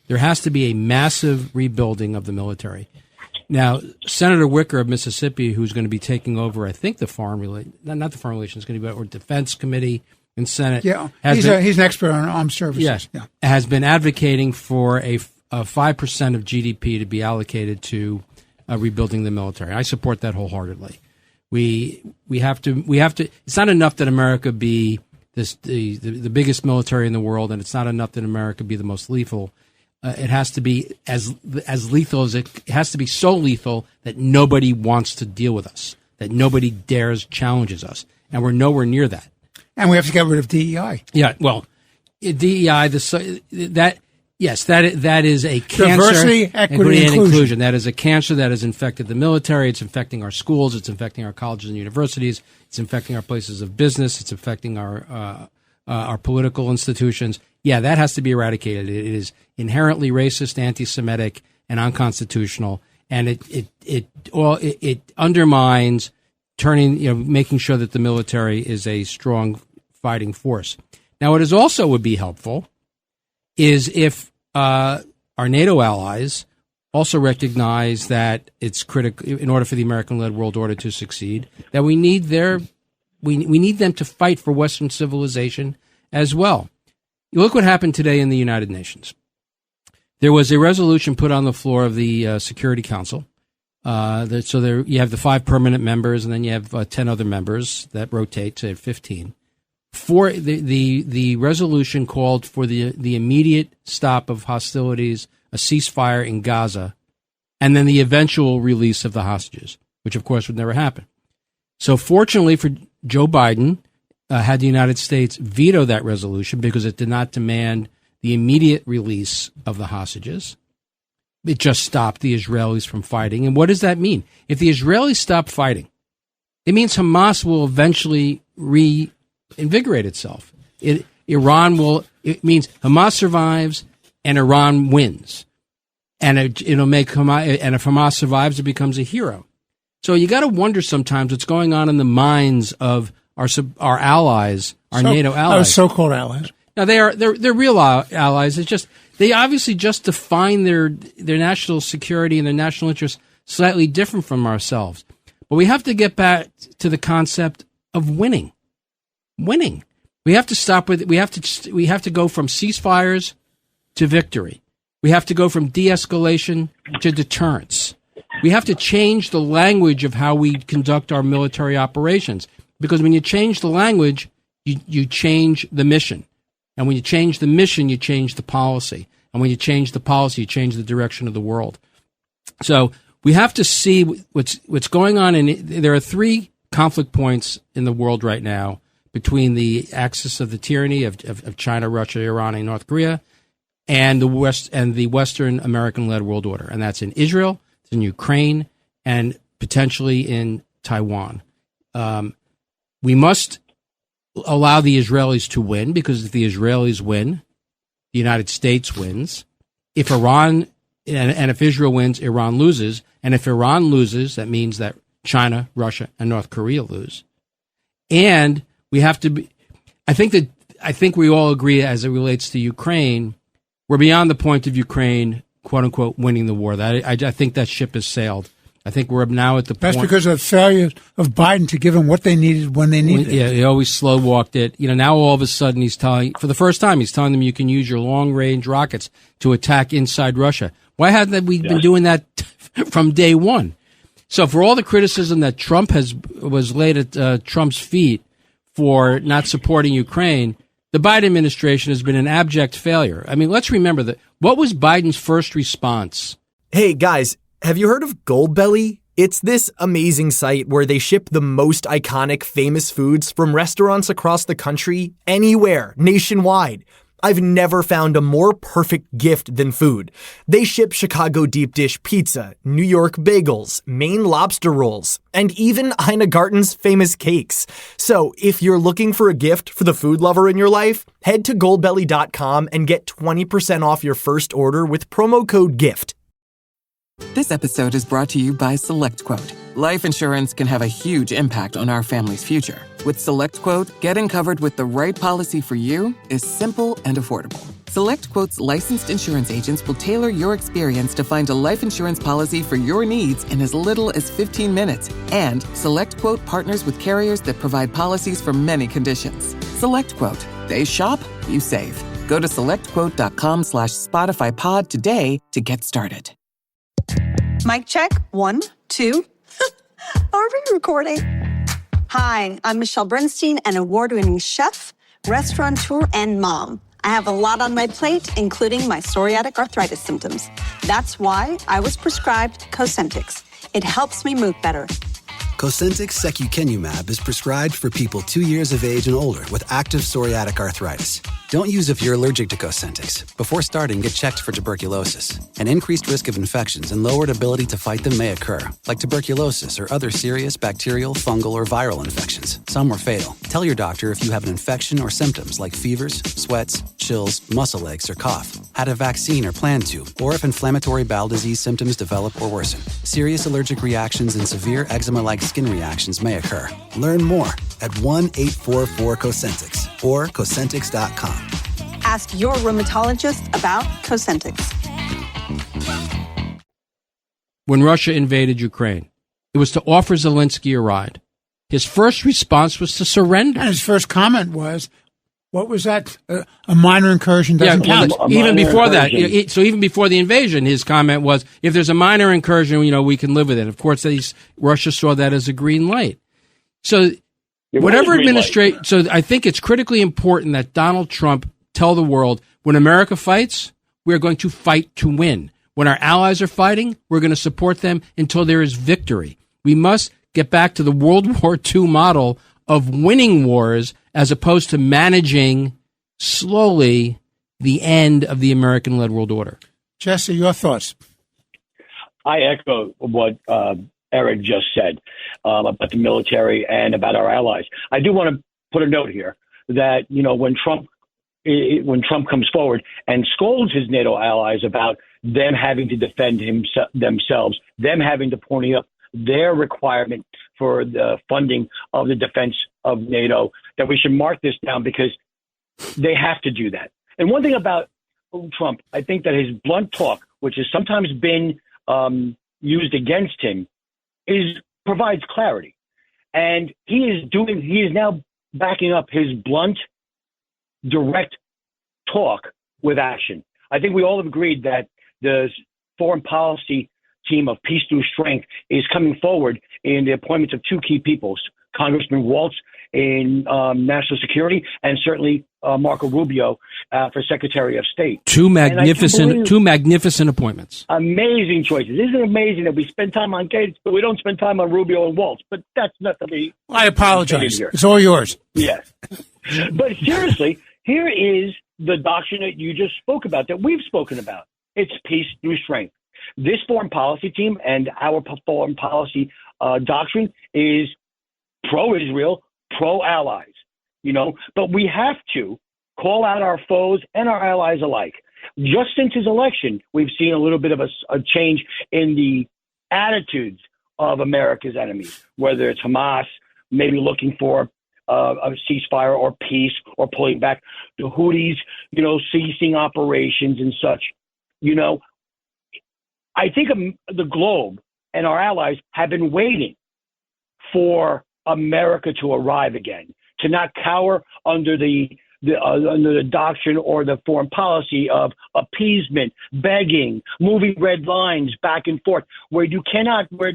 There has to be a massive rebuilding of the military. Now, Senator Wicker of Mississippi, who's going to be taking over, I think, the foreign relations, not the foreign relations, going to be or Defense Committee in Senate. Yeah, he's an expert on armed services. Yeah, has been advocating for a 5% of GDP to be allocated to rebuilding the military. I support that wholeheartedly. We have to. It's not enough that America be the biggest military in the world, and it's not enough that America be the most lethal. It has to be as lethal as it has to be, so lethal that nobody wants to deal with us, that nobody dares challenges us, and we're nowhere near that. And we have to get rid of DEI. Yeah, well, DEI, that is a cancer. Diversity, equity, and inclusion. That is a cancer that has infected the military. It's infecting our schools. It's infecting our colleges and universities. It's infecting our places of business. It's affecting our political institutions. Yeah, that has to be eradicated. It is inherently racist, anti-Semitic, and unconstitutional, and it undermines making sure that the military is a strong fighting force. Now, what is also would be helpful is if our NATO allies also recognize that it's critical in order for the American-led world order to succeed, that we need we need them to fight for Western civilization as well. You look what happened today in the United Nations. There was a resolution put on the floor of the Security Council. You have the 5 permanent members, and then you have 10 other members that rotate to 15. For the resolution called for the immediate stop of hostilities, a ceasefire in Gaza, and then the eventual release of the hostages, which of course would never happen. So fortunately for Joe Biden, had the United States veto that resolution because it did not demand the immediate release of the hostages. It just stopped the Israelis from fighting. And what does that mean? If the Israelis stop fighting, it means Hamas will eventually reinvigorate itself. It means Hamas survives and Iran wins. And it'll make Hamas, and if Hamas survives, it becomes a hero. So you got to wonder sometimes what's going on in the minds of our allies, NATO allies. Our so-called allies. Now they're real allies. It's just they obviously just define their national security and their national interests slightly different from ourselves. But we have to get back to the concept of winning. We have to stop with. We have to go from ceasefires to victory. We have to go from de-escalation to deterrence. We have to change the language of how we conduct our military operations, because when you change the language, you change the mission. And when you change the mission, you change the policy. And when you change the policy, you change the direction of the world. So we have to see what's going on. There are three conflict points in the world right now between the axis of the tyranny of China, Russia, Iran, and North Korea, and the Western American-led world order. And that's in Israel, it's in Ukraine, and potentially in Taiwan. We must allow the Israelis to win, because if the Israelis win, the United States wins. If Iran and if Israel wins, Iran loses. And if Iran loses, that means that China, Russia, and North Korea lose. And we have to be, I think we all agree as it relates to Ukraine, we're beyond the point of Ukraine, quote unquote, winning the war. I think that ship has sailed. I think we're now at the point. That's because of failure of Biden to give them what they needed when they needed it. Yeah, he always slow walked it. Now all of a sudden for the first time, he's telling them you can use your long range rockets to attack inside Russia. Why hadn't we been doing that from day one? So for all the criticism that Trump was laid at Trump's feet for not supporting Ukraine, the Biden administration has been an abject failure. I mean, let's remember that. What was Biden's first response? Hey, guys, have you heard of Goldbelly? It's this amazing site where they ship the most iconic, famous foods from restaurants across the country, anywhere, nationwide. I've never found a more perfect gift than food. They ship Chicago deep dish pizza, New York bagels, Maine lobster rolls, and even Ina Garten's famous cakes. So if you're looking for a gift for the food lover in your life, head to goldbelly.com and get 20% off your first order with promo code GIFT. This episode is brought to you by SelectQuote. Life insurance can have a huge impact on our family's future. With SelectQuote, getting covered with the right policy for you is simple and affordable. SelectQuote's licensed insurance agents will tailor your experience to find a life insurance policy for your needs in as little as 15 minutes. And SelectQuote partners with carriers that provide policies for many conditions. SelectQuote. They shop, you save. Go to SelectQuote.com/SpotifyPod today to get started. Mic check. 1, 2. Are we recording? Hi, I'm Michelle Bernstein, an award-winning chef, restaurateur, and mom. I have a lot on my plate, including my psoriatic arthritis symptoms. That's why I was prescribed Cosentyx. It helps me move better. Cosentyx secukinumab is prescribed for people 2 years of age and older with active psoriatic arthritis. Don't use if you're allergic to Cosentyx. Before starting, get checked for tuberculosis. An increased risk of infections and lowered ability to fight them may occur, like tuberculosis or other serious bacterial, fungal, or viral infections. Some are fatal. Tell your doctor if you have an infection or symptoms like fevers, sweats, chills, muscle aches, or cough, had a vaccine or plan to, or if inflammatory bowel disease symptoms develop or worsen. Serious allergic reactions and severe eczema-like skin reactions may occur. Learn more at 1-844-COSENTYX or Cosentyx.com. Ask your rheumatologist about Cosentyx. When Russia invaded Ukraine, it was to offer Zelensky a ride. His first response was to surrender. And his first comment was, what was that? A minor incursion doesn't count. Even before that, so even before the invasion, his comment was, if there's a minor incursion, we can live with it. Of course, Russia saw that as a green light. So whatever administration, so I think it's critically important that Donald Trump tell the world, when America fights, we're going to fight to win. When our allies are fighting, we're going to support them until there is victory. We must get back to the World War II model of winning wars as opposed to managing slowly the end of the American-led world order. Jesse, your thoughts? I echo what Eric just said about the military and about our allies. I do want to put a note here that, when Trump comes forward and scolds his NATO allies about them having to defend themselves, them having to pony up their requirement for the funding of the defense of NATO, that we should mark this down because they have to do that. And one thing about Trump, I think that his blunt talk, which has sometimes been used against him, provides clarity. And he is now backing up his blunt direct talk with action. I think we all have agreed that the foreign policy team of Peace Through Strength is coming forward in the appointments of two key people, Congressman Waltz in national security, and certainly Marco Rubio for Secretary of State. Two magnificent appointments. Amazing choices. Isn't it amazing that we spend time on Gates, but we don't spend time on Rubio and Waltz? But that's not to be. I apologize. It's all yours. Yes. But seriously, here is the doctrine that you just spoke about, that we've spoken about. It's peace through strength. This foreign policy team and our foreign policy doctrine is pro-Israel, pro-allies, but we have to call out our foes and our allies alike. Just since his election, we've seen a little bit of a change in the attitudes of America's enemies, whether it's Hamas, maybe looking for a ceasefire or peace or pulling back, the Houthis, ceasing operations and such. I think the globe and our allies have been waiting for America to arrive again, to not cower under the doctrine or the foreign policy of appeasement, begging, moving red lines back and forth, where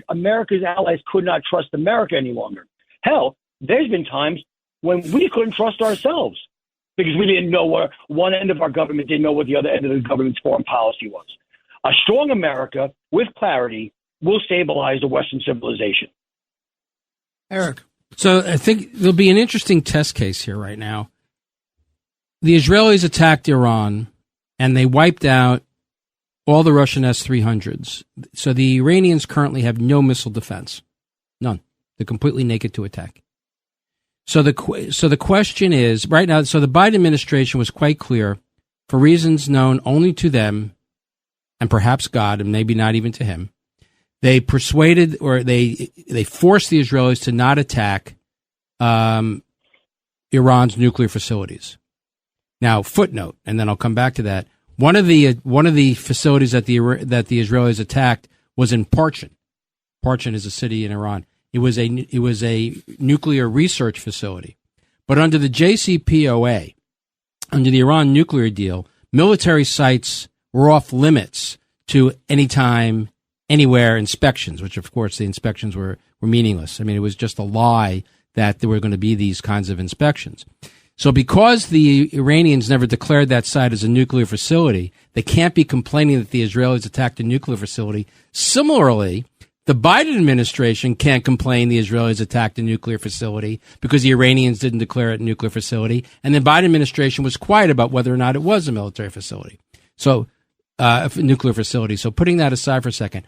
America's allies could not trust America any longer. Hell, there's been times when we couldn't trust ourselves because we didn't know what one end of our government didn't know what the other end of the government's foreign policy was. A strong America with clarity will stabilize the Western civilization. Eric. So I think there'll be an interesting test case here right now. The Israelis attacked Iran, and they wiped out all the Russian S-300s. So the Iranians currently have no missile defense. None. They're completely naked to attack. So the question is, right now, so the Biden administration was quite clear, for reasons known only to them, and perhaps God, and maybe not even to him, they persuaded or they forced the Israelis to not attack Iran's nuclear facilities. Now, footnote, and then I'll come back to that. One of the facilities that the Israelis attacked was in Parchin. Parchin is a city in Iran. It was a nuclear research facility, but under the JCPOA, under the Iran nuclear deal, military sites were off limits to anytime, anywhere inspections, which of course the inspections were meaningless. I mean, it was just a lie that there were going to be these kinds of inspections. So because the Iranians never declared that site as a nuclear facility, they can't be complaining that the Israelis attacked a nuclear facility. Similarly, the Biden administration can't complain the Israelis attacked a nuclear facility because the Iranians didn't declare it a nuclear facility. And the Biden administration was quiet about whether or not it was a military facility. So, a nuclear facility. So putting that aside for a second,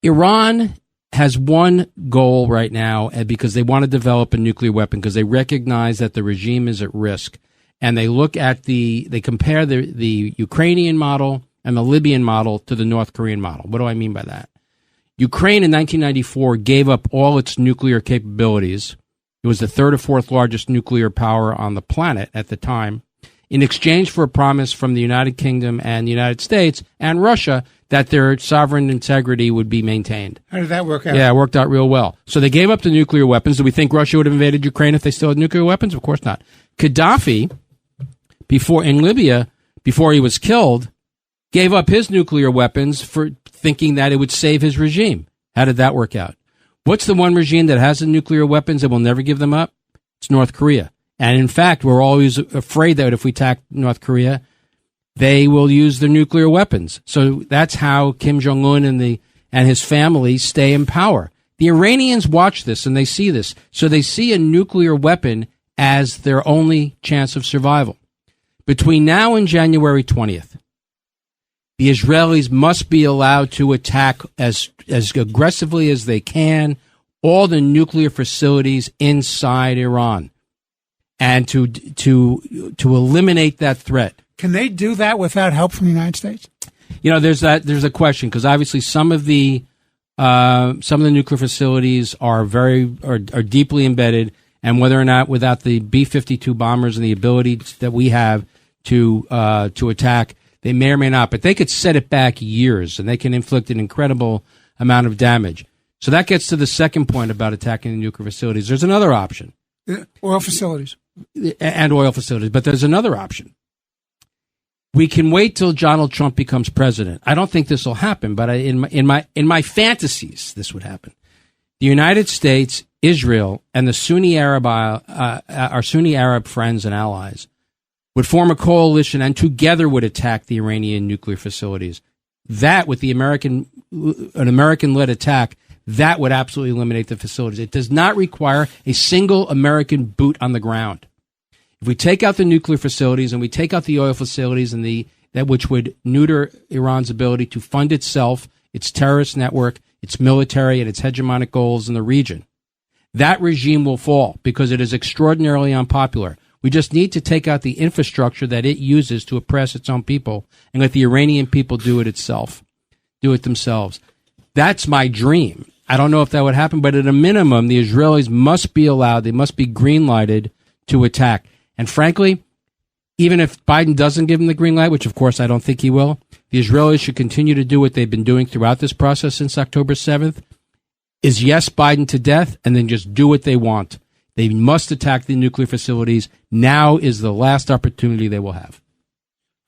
Iran has one goal right now because they want to develop a nuclear weapon because they recognize that the regime is at risk. And they look at they compare the Ukrainian model and the Libyan model to the North Korean model. What do I mean by that? Ukraine in 1994 gave up all its nuclear capabilities. It was the third or fourth largest nuclear power on the planet at the time, in exchange for a promise from the United Kingdom and the United States and Russia that their sovereign integrity would be maintained. How did that work out? Yeah, it worked out real well. So they gave up the nuclear weapons. Do we think Russia would have invaded Ukraine if they still had nuclear weapons? Of course not. Gaddafi, in Libya, before he was killed, gave up his nuclear weapons for thinking that it would save his regime. How did that work out? What's the one regime that has the nuclear weapons that will never give them up? It's North Korea. And in fact, we're always afraid that if we attack North Korea, they will use their nuclear weapons. So that's how Kim Jong-un and his family stay in power. The Iranians watch this and they see this. So they see a nuclear weapon as their only chance of survival. Between now and January 20th, the Israelis must be allowed to attack as aggressively as they can all the nuclear facilities inside Iran and to eliminate that threat. Can they do that without help from the United States? There's a question because obviously some of the nuclear facilities are deeply embedded, and whether or not without the B-52 bombers and the ability that we have to attack, they may or may not, but they could set it back years, and they can inflict an incredible amount of damage. So that gets to the second point about attacking the nuclear facilities. There's another option. Oil facilities. and oil facilities. But there's another option. We can wait till Donald Trump becomes president. I don't think this will happen, but in my fantasies, this would happen. The United States, Israel, and the Sunni Arab, our Sunni Arab friends and allies would form a coalition and together would attack the Iranian nuclear facilities. That, with an American-led attack, that would absolutely eliminate the facilities. It does not require a single American boot on the ground. If we take out the nuclear facilities and we take out the oil facilities and that which would neuter Iran's ability to fund itself, its terrorist network, its military, and its hegemonic goals in the region, that regime will fall because it is extraordinarily unpopular. We just need to take out the infrastructure that it uses to oppress its own people and let the Iranian people do it themselves. That's my dream. I don't know if that would happen, but at a minimum, the Israelis must be allowed, they must be green-lighted to attack. And frankly, even if Biden doesn't give them the green light, which of course I don't think he will, the Israelis should continue to do what they've been doing throughout this process since October 7th, is yes, Biden to death, and then just do what they want. They must attack the nuclear facilities. Now is the last opportunity they will have.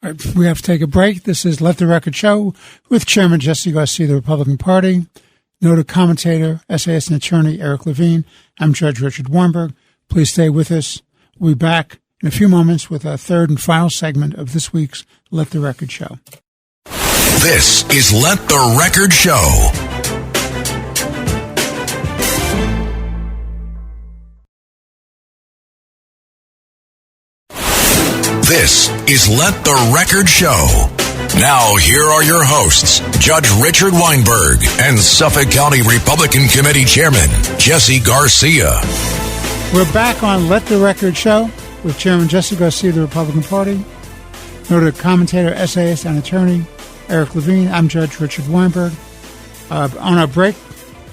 All right, we have to take a break. This is Let the Record Show with Chairman Jesse Garcia of the Republican Party, noted commentator, essayist, and attorney Eric Levine. I'm Judge Richard Weinberg. Please stay with us. We'll be back in a few moments with our third and final segment of this week's Let the Record Show. This is Let the Record Show. This is Let the Record Show. Now, here are your hosts, Judge Richard Weinberg and Suffolk County Republican Committee Chairman Jesse Garcia. We're back on Let the Record Show with Chairman Jesse Garcia of the Republican Party, noted commentator, essayist, and attorney Eric Levine. I'm Judge Richard Weinberg. On our break,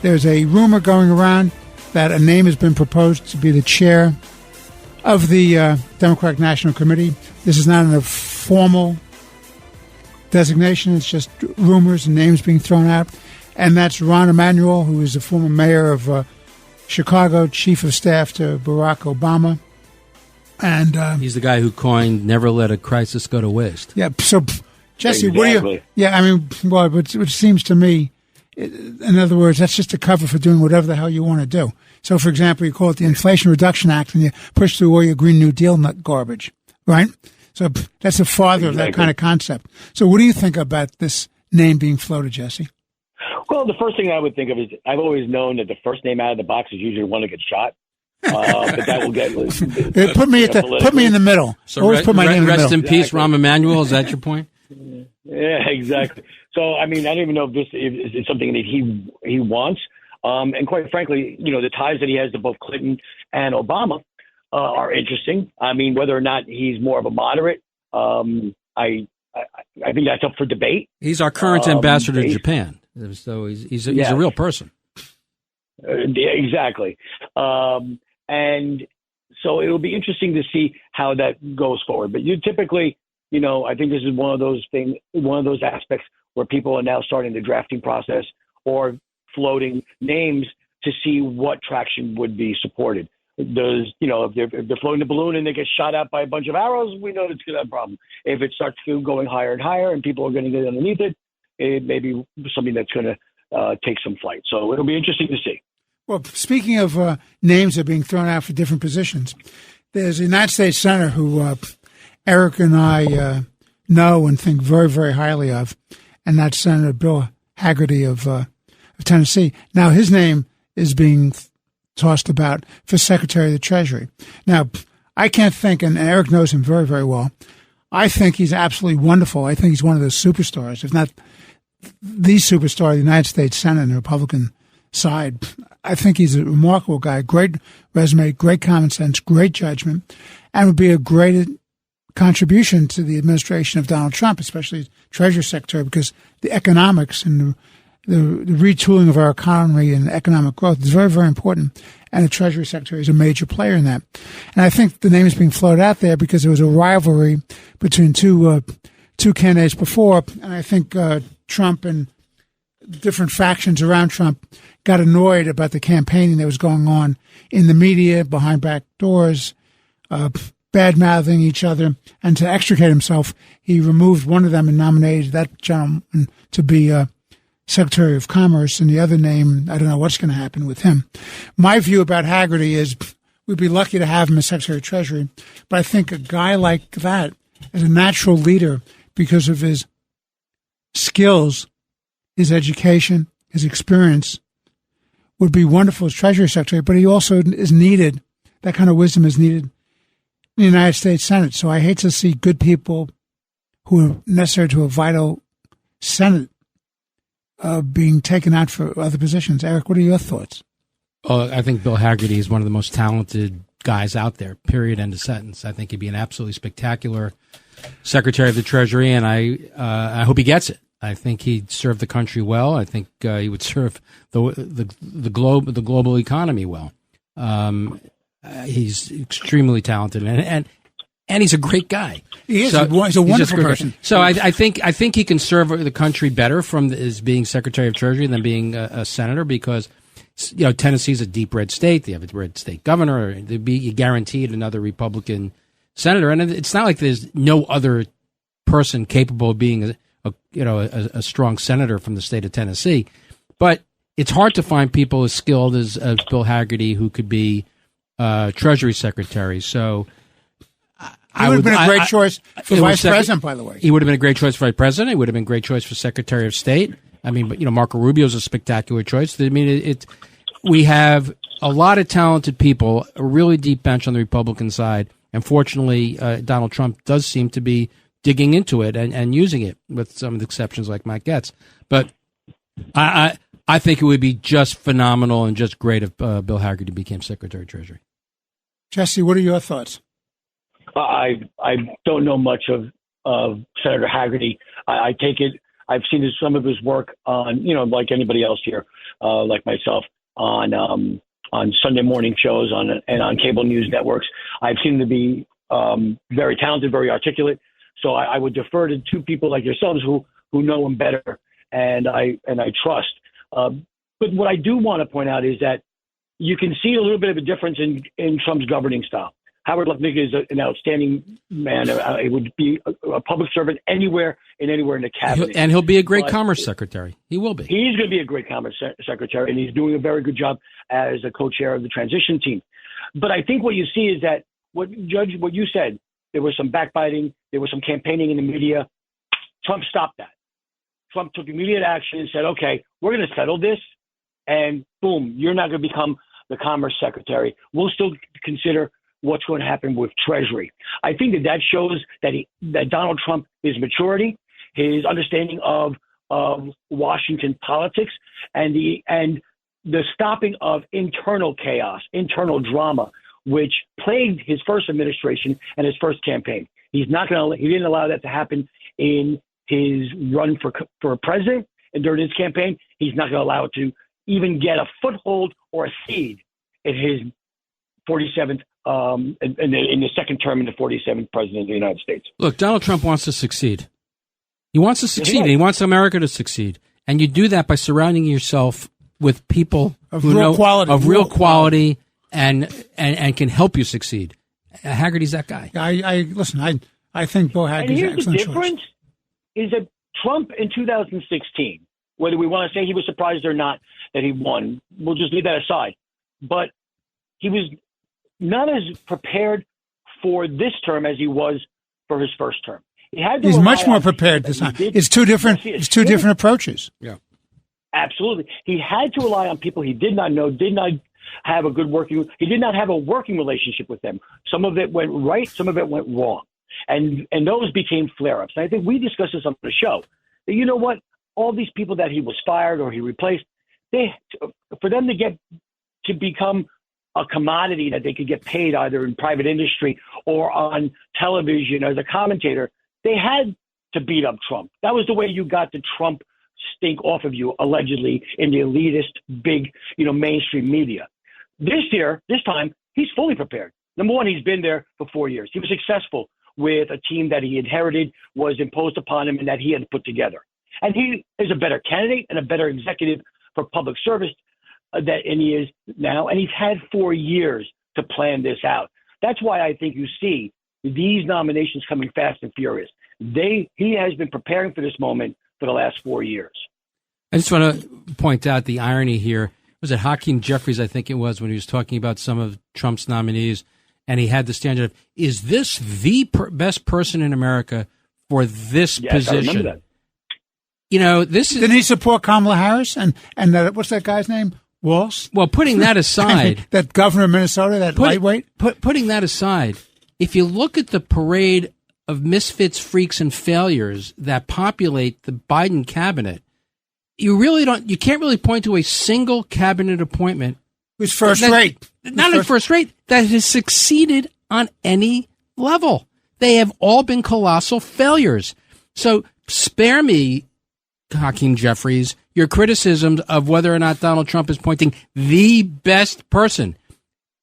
there's a rumor going around that a name has been proposed to be the chair of the Democratic National Committee. This is not a formal designation. It's just rumors and names being thrown out. And that's Rahm Emanuel, who is the former mayor of Chicago, chief of staff to Barack Obama. And he's the guy who coined "Never let a crisis go to waste." Yeah. So, Jesse, exactly. What do you? Yeah, I mean, well, which seems to me, in other words, that's just a cover for doing whatever the hell you want to do. So, for example, you call it the Inflation Reduction Act, and you push through all your Green New Deal garbage, right? So that's the father of that kind of concept. So, what do you think about this name being floated, Jesse? Well, the first thing I would think of is I've always known that the first name out of the box is usually one that gets shot. But that will get put me in the middle. So always put my name in the middle. Rest in peace, Rahm Emanuel. Is that your point? Yeah, exactly. So, I mean, I don't even know if this is something that he wants. And quite frankly, you know, the ties that he has to both Clinton and Obama are interesting. I mean, whether or not he's more of a moderate, I think that's up for debate. He's our current ambassador to Japan, so he's a real person. Exactly. And so it will be interesting to see how that goes forward. But you typically, you know, I think this is one of those aspects where people are now starting the drafting process or floating names to see what traction would be supported. If they're floating the balloon and they get shot out by a bunch of arrows, we know it's going to have a problem. If it starts going higher and higher and people are going to get underneath it, it may be something that's going to take some flight. So it'll be interesting to see. Well, speaking of names that are being thrown out for different positions, there's a United States Senator who Eric and I know and think very, very highly of, and that's Senator Bill Hagerty of Tennessee. Now, his name is being tossed about for Secretary of the Treasury. Now, I can't think, and Eric knows him very, very well, I think he's absolutely wonderful. I think he's one of those superstars, if not the superstar of the United States Senate and the Republican side. I think he's a remarkable guy, great resume, great common sense, great judgment, and would be a great contribution to the administration of Donald Trump, especially as Treasury Secretary, because the economics and the retooling of our economy and economic growth is very, very important, and the Treasury Secretary is a major player in that. And I think the name is being floated out there because there was a rivalry between two candidates before, and I think Trump and different factions around Trump got annoyed about the campaigning that was going on in the media, behind back doors, bad-mouthing each other. And to extricate himself, he removed one of them and nominated that gentleman to be Secretary of Commerce, and the other name, I don't know what's going to happen with him. My view about Hagerty is we'd be lucky to have him as Secretary of Treasury, but I think a guy like that is a natural leader because of his skills, his education, his experience, would be wonderful as Treasury Secretary, but he also is needed, that kind of wisdom is needed in the United States Senate. So I hate to see good people who are necessary to a vital Senate being taken out for other positions. Eric, what are your thoughts? I think Bill Hagerty is one of the most talented guys out there, period, end of sentence. I think he'd be an absolutely spectacular Secretary of the Treasury, and I hope he gets it. I think he'd serve the country well. I think he would serve the global economy well. He's extremely talented, and he's a great guy. He is. He's a wonderful person. So I think he can serve the country better as being Secretary of Treasury than being a senator, because Tennessee's a deep red state. They have a red state governor. They'd be guaranteed another Republican senator, and it's not like there's no other person capable of being a strong senator from the state of Tennessee. But it's hard to find people as skilled as Bill Hagerty who could be Treasury Secretary. So he would have been a great choice for Vice President, by the way. He would have been a great choice for Vice President. He would have been a great choice for Secretary of State. I mean, but Marco Rubio's a spectacular choice. I mean, we have a lot of talented people, a really deep bench on the Republican side. And fortunately, Donald Trump does seem to be digging into it and using it, with some of the exceptions like Mike Getz. But I think it would be just phenomenal and just great if Bill Hagerty became Secretary of Treasury. Jesse, what are your thoughts? I don't know much of Senator Hagerty. I take it, I've seen some of his work on, like anybody else here, like myself, on Sunday morning shows and on cable news networks. I've seen him to be very talented, very articulate. So I would defer to two people like yourselves who know him better, and I trust. But what I do want to point out is that you can see a little bit of a difference in Trump's governing style. Howard Lutnick is an outstanding man. He would be a public servant anywhere in the cabinet. And he'll be a great Commerce Secretary. He will be. He's going to be a great Commerce Secretary, and he's doing a very good job as a co-chair of the transition team. But I think what you see is that, what you said, there was some backbiting, there was some campaigning in the media. Trump stopped that. Trump took immediate action and said, okay, we're going to settle this, and boom, you're not going to become the Commerce Secretary. We'll still consider what's going to happen with Treasury. I think that shows that Donald Trump, his maturity, his understanding of Washington politics, and the stopping of internal chaos, internal drama, which plagued his first administration and his first campaign. He didn't allow that to happen in his run for president and during his campaign. He's not going to allow it to even get a foothold or a seed in his 47th in the second term in the 47th president of the United States. Look, Donald Trump wants to succeed. He wants to succeed. And he wants America to succeed. And you do that by surrounding yourself with people of real quality and can help you succeed. Hagerty's that guy. I think Bill Hagerty's an excellent choice. And here's the difference, is that Trump in 2016, whether we want to say he was surprised or not that he won, we'll just leave that aside. But he was not as prepared for this term as he was for his first term. He's much more prepared this time. It's two different approaches. Yeah, absolutely. He had to rely on people he did not know, did not have a good he did not have a working relationship with them. Some of it went right, some of it went wrong. And those became flare-ups. And I think we discussed this on the show. That, you know what? All these people that he was fired or he replaced, for them to become a commodity that they could get paid either in private industry or on television as a commentator, they had to beat up Trump. That was the way you got the Trump stink off of you, allegedly, in the elitist, big, mainstream media. This time, he's fully prepared. Number one, he's been there for 4 years. He was successful with a team that he inherited, was imposed upon him, and that he had put together. And he is a better candidate and a better executive for public service than he is now. And he's had 4 years to plan this out. That's why I think you see these nominations coming fast and furious. He has been preparing for this moment for the last 4 years. I just want to point out the irony here. Was it Hakeem Jeffries, I think it was, when he was talking about some of Trump's nominees, and he had the standard of, is this the best person in America for this position? I remember that. You know, this is... Didn't he support Kamala Harris? And what's that guy's name? Walsh? Well, putting that aside... that governor of Minnesota, that lightweight? Putting that aside, if you look at the parade of misfits, freaks, and failures that populate the Biden cabinet, you can't really point to a single cabinet appointment. Who's first rate. Not first rate, that has succeeded on any level. They have all been colossal failures. So spare me, Hakeem Jeffries, your criticisms of whether or not Donald Trump is pointing the best person.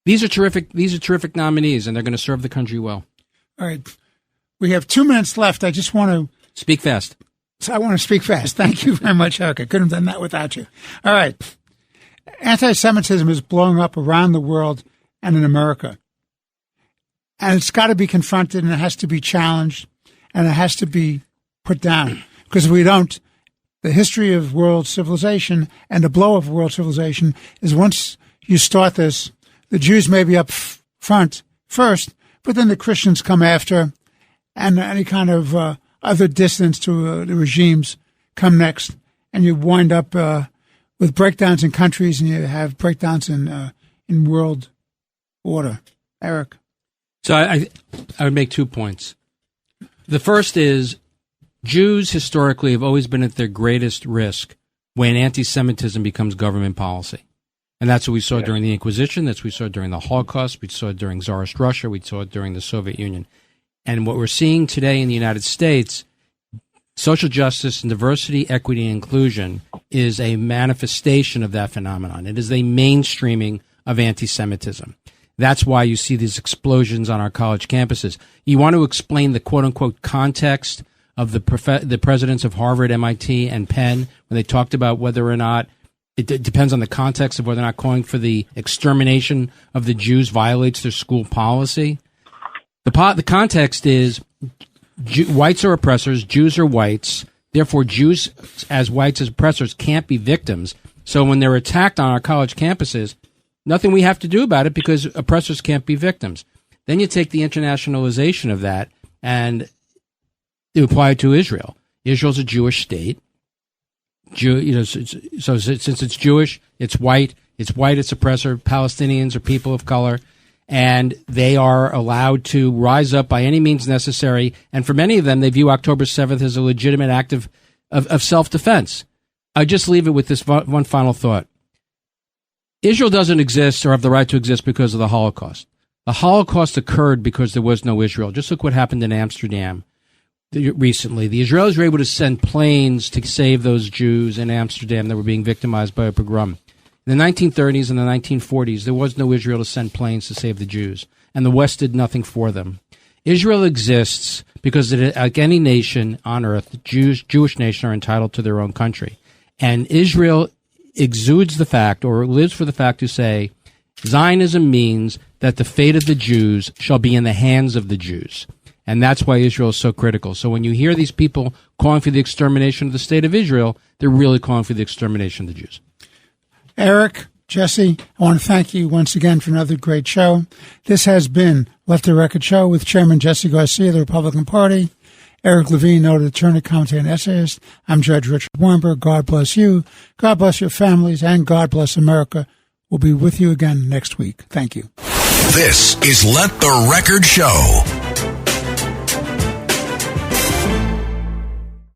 These are terrific nominees, and they're going to serve the country well. All right. We have 2 minutes left. I just want to... Speak fast. So I want to speak fast. Thank you very much, Eric. I couldn't have done that without you. All right. Anti-Semitism is blowing up around the world and in America. And it's got to be confronted, and it has to be challenged, and it has to be put down. Because if we don't, the history of world civilization and the blow of world civilization is once you start this, the Jews may be up front first, but then the Christians come after, and any kind of other distance to the regimes come next, and you wind up with breakdowns in countries, and you have breakdowns in world order. Eric? So I would make 2 points. The first is Jews historically have always been at their greatest risk when anti-Semitism becomes government policy. And that's what we saw during the Inquisition. That's what we saw during the Holocaust. We saw it during Tsarist Russia. We saw it during the Soviet Union. And what we're seeing today in the United States, social justice and diversity, equity, and inclusion is a manifestation of that phenomenon. It is a mainstreaming of anti-Semitism. That's why you see these explosions on our college campuses. You want to explain the quote-unquote context of the presidents of Harvard, MIT, and Penn when they talked about whether or not it depends on the context of whether or not calling for the extermination of the Jews violates their school policy. The context is whites are oppressors, Jews are whites, therefore Jews as whites as oppressors can't be victims. So when they're attacked on our college campuses, nothing we have to do about it because oppressors can't be victims. Then you take the internationalization of that and you apply it to Israel. Israel's a Jewish state. So since it's Jewish, it's white, it's oppressor. Palestinians are people of color, and they are allowed to rise up by any means necessary. And for many of them, they view October 7th as a legitimate act of self-defense. I just leave it with this one final thought. Israel doesn't exist or have the right to exist because of the Holocaust. The Holocaust occurred because there was no Israel. Just look what happened in Amsterdam recently. The Israelis were able to send planes to save those Jews in Amsterdam that were being victimized by a pogrom. In the 1930s and the 1940s, there was no Israel to send planes to save the Jews, and the West did nothing for them. Israel exists because, like any nation on earth, the Jewish nation are entitled to their own country. And Israel exudes the fact, or lives for the fact, to say Zionism means that the fate of the Jews shall be in the hands of the Jews. And that's why Israel is so critical. So when you hear these people calling for the extermination of the state of Israel, they're really calling for the extermination of the Jews. Eric, Jesse, I want to thank you once again for another great show. This has been Left of Record Show with Chairman Jesse Garcia of the Republican Party, Eric Levine, noted attorney, commentator, and essayist. I'm Judge Richard Weinberg. God bless you. God bless your families, and God bless America. We'll be with you again next week. Thank you. This is Let the Record Show.